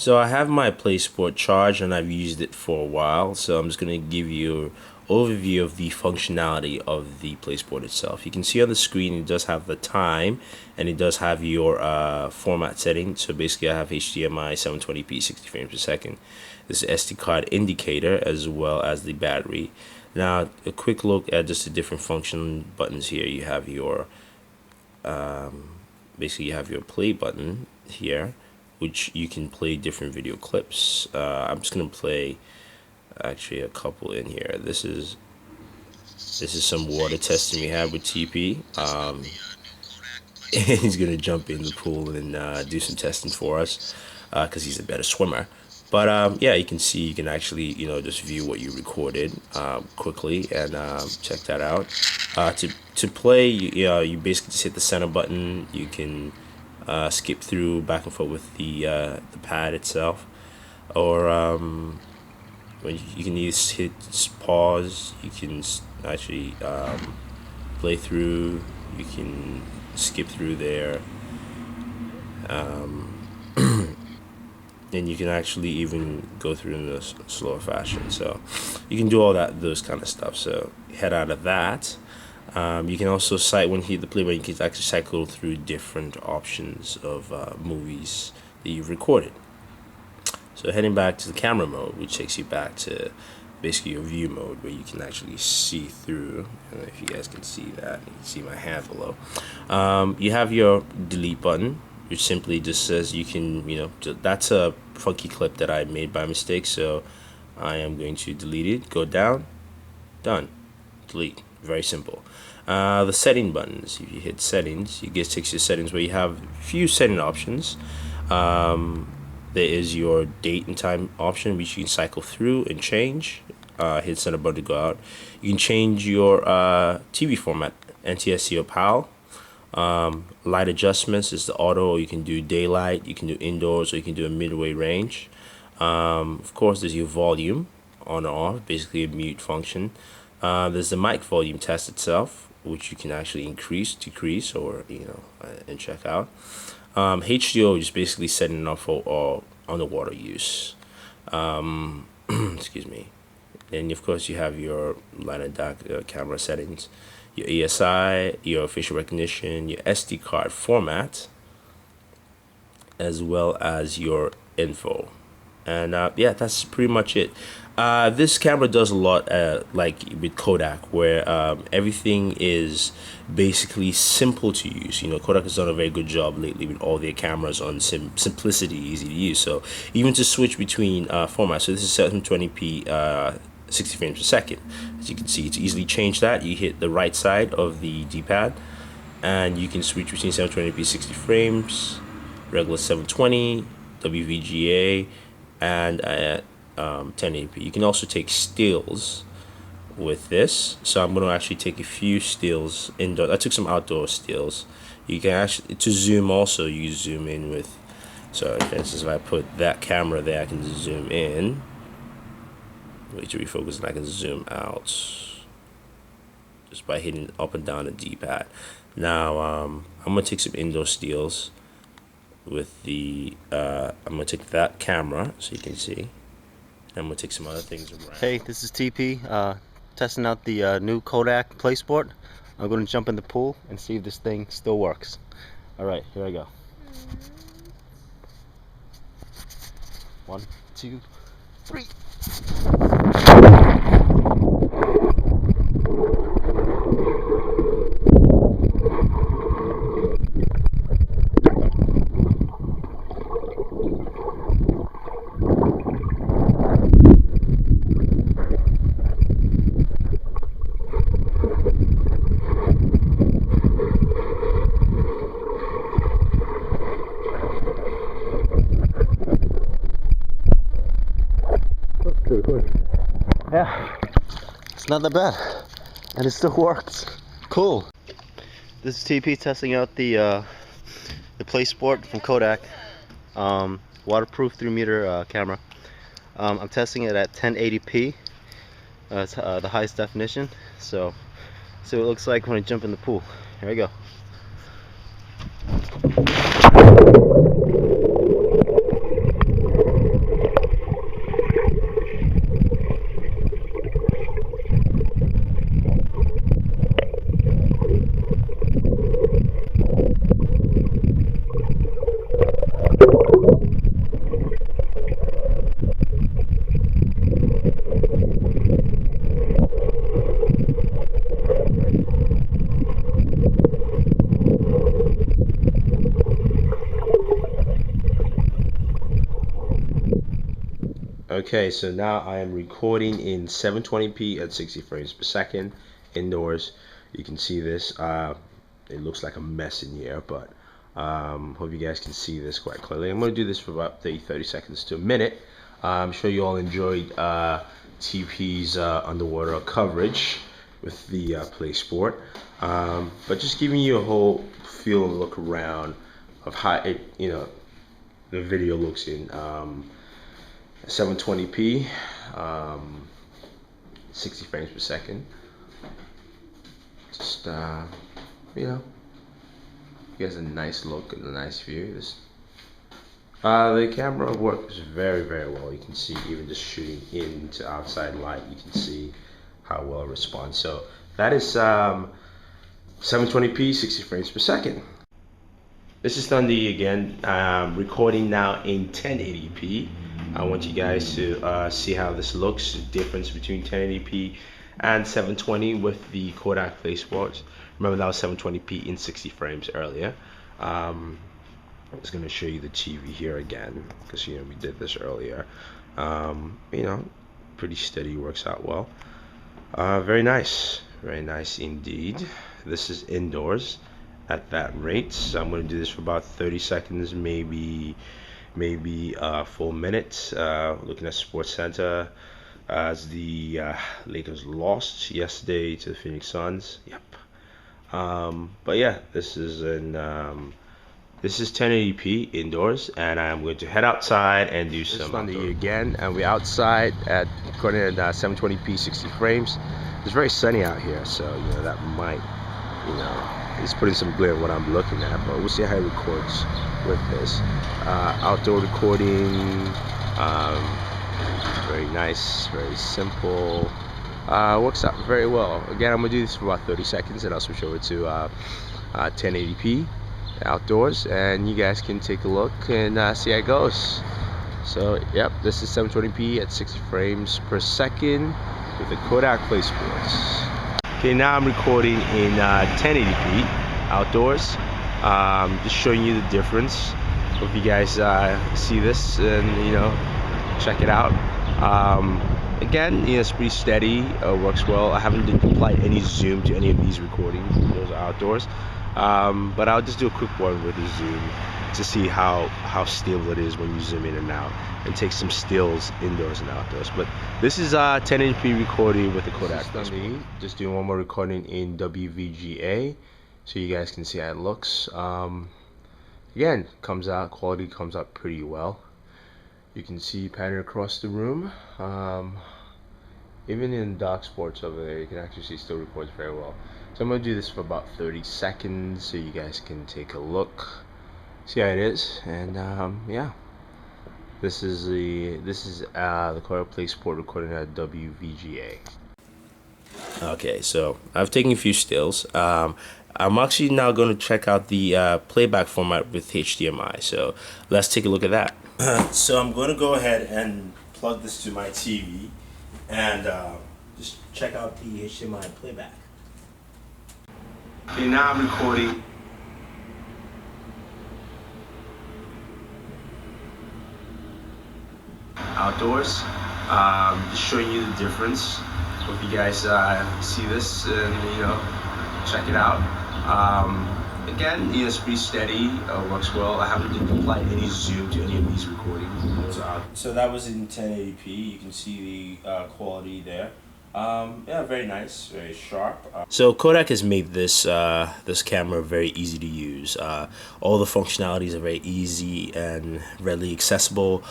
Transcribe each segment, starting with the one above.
So I have my PlaySport charged and I've used it for a while. So I'm just going to give you an overview of the functionality of the PlaySport itself. You can see on the screen it does have the time and it does have your format setting. So basically I have HDMI 720p 60 frames per second. This is SD card indicator as well as the battery. Now a quick look at just the different function buttons here. You have your basically you have your play button here, which you can play different video clips. I'm just gonna play actually a couple in here. This is some water testing we had with TP. He's gonna jump in the pool and do some testing for us because he's a better swimmer. But yeah, you can see, you can actually just view what you recorded quickly and check that out. To play, you basically just hit the center button. You can skip through back and forth with the pad itself, or when you can either hit pause. You can actually play through. You can skip through there, and you can actually even go through in a slower fashion. So you can do all those kind of stuff. So head out of that. You can also when you hit the play button, you can actually cycle through different options of movies that you've recorded. So heading back to the camera mode, which takes you back to basically your view mode, where you can actually see through. I don't know if you guys can see that. You can see my hand below. You have your delete button, which simply just says you can, that's a funky clip that I made by mistake. So I am going to delete it. Go down, done, delete. Very simple. The setting buttons, if you hit settings, it takes you to settings where you have a few setting options. There is your date and time option, which you can cycle through and change. Hit center button to go out. You can change your TV format, NTSC or PAL. Light adjustments is the auto, or you can do daylight, you can do indoors, or you can do a midway range. Of course, there's your volume on or off, basically a mute function. There's the mic volume test itself, which you can actually increase, decrease, or and check out. HDO is basically setting it up for underwater use. Excuse me. And of course you have your light and dark camera settings, your ESI, your facial recognition, your SD card format, as well as your info. And yeah, that's pretty much it. This camera does a lot like with Kodak, where everything is basically simple to use. Kodak has done a very good job lately with all their cameras on simplicity, easy to use. So even to switch between formats, so this is 720p 60 frames per second. As you can see, to easily change that, you hit the right side of the D-pad and you can switch between 720p 60 frames, regular 720, WVGA, and 1080p. You can also take stills with this. So I'm going to actually take a few stills indoor. I took some outdoor stills. You can actually, to zoom also, you zoom in with, so for instance, if I put that camera there, I can zoom in. Wait to refocus, and I can zoom out just by hitting up and down the D-pad. Now I'm going to take some indoor stills with the I'm going to take that camera so you can see. I'm going to take some other things around. Hey, this is TP testing out the new Kodak PlaySport. I'm going to jump in the pool and see if this thing still works. Alright, here I go. 1, 2, 3. Yeah, it's not that bad, and it still works. Cool. This is TP testing out the PlaySport from Kodak, waterproof 3-meter camera. I'm testing it at 1080p. It's the highest definition. So, see what it looks like when I jump in the pool. Here we go. Okay, so now I am recording in 720p at 60 frames per second indoors. You can see this. It looks like a mess in here, but hope you guys can see this quite clearly. I'm going to do this for about 30 seconds to a minute. I'm sure you all enjoyed TP's underwater coverage with the PlaySport, but just giving you a whole feel and look around of how it, the video looks in 720p, 60 frames per second. Just gives a nice look and a nice view. The camera works very well. You can see even just shooting into outside light, you can see how well it responds. So that is 720p, 60 frames per second. This is Thundy again, recording now in 1080p. I want you guys to see how this looks, the difference between 1080p and 720 with the Kodak PlaySport. Remember that was 720p in 60 frames earlier. I'm just going to show you the TV here again because we did this earlier. Pretty steady, works out well. Very nice indeed. This is indoors at that rate, so I'm going to do this for about 30 seconds, maybe a full minute. Looking at Sports Center as the Lakers lost yesterday to the Phoenix Suns. Yep. But yeah, this is 1080p indoors, and I'm going to head outside and do some outdoor again. And we're outside at recording at 720p, 60 frames. It's very sunny out here, so that might it's putting some glare on what I'm looking at, but we'll see how it records with this. Outdoor recording, very nice, very simple. Works out very well. Again, I'm gonna do this for about 30 seconds, and I'll switch over to 1080p outdoors, and you guys can take a look and see how it goes. So, yep, this is 720p at 60 frames per second with the Kodak PlaySport. Okay, now I'm recording in 1080p outdoors. Just showing you the difference. Hope you guys see this and check it out. Again, it's pretty steady. Works well. I haven't applied any zoom to any of these recordings. Those are outdoors. But I'll just do a quick one with the zoom to see how stable it is when you zoom in and out, and take some stills indoors and outdoors. But this is 1080p recording with the Kodak. Just doing one more recording in WVGA so you guys can see how it looks. Again, quality comes out pretty well. You can see pattern across the room. Even in dark sports over there, you can actually see still records very well. So I'm going to do this for about 30 seconds so you guys can take a look, see how it is, and yeah. This is the Kodak PlaySport recording at WVGA. Okay, so I've taken a few stills. I'm actually now going to check out the playback format with HDMI. So let's take a look at that. So I'm going to go ahead and plug this to my TV and just check out the HDMI playback. Okay, now I'm recording. Outdoors, just showing you the difference. Hope you guys see this and check it out. Again, it's pretty steady, works well. I haven't applied any zoom to any of these recordings. So that was in 1080p. You can see the quality there. Yeah, very nice, very sharp. So Kodak has made this this camera very easy to use. All the functionalities are very easy and readily accessible.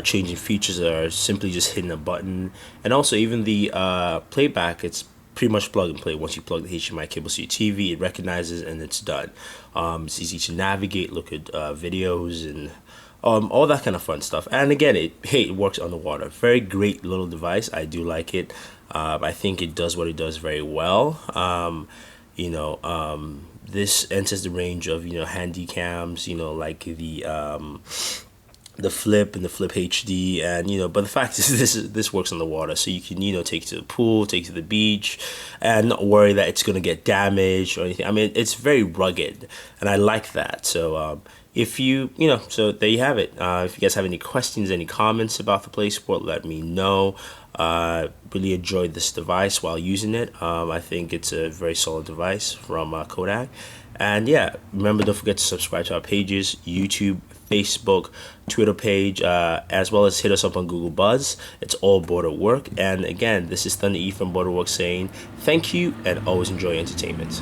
Changing features are simply just hitting a button, and also even the playback, it's pretty much plug and play. Once you plug the HDMI cable to your TV, it recognizes and it's done. It's easy to navigate, look at videos and all that kind of fun stuff. And again, it works underwater. Very great little device. I do like it. I think it does what it does very well. This enters the range of handy cams, like the Flip and the Flip HD, and but the fact is this works on the water, so you can take it to the pool, take it to the beach, and not worry that it's gonna get damaged or anything. I mean, it's very rugged, and I like that. So if so there you have it. If you guys have any questions, any comments about the PlaySport, let me know. Really enjoyed this device while using it. I think it's a very solid device from Kodak. And yeah, remember, don't forget to subscribe to our pages: YouTube, Facebook, Twitter page, as well as hit us up on Google Buzz. It's all Border Work. And again, this is Thunder E from Border Work saying thank you and always enjoy entertainment.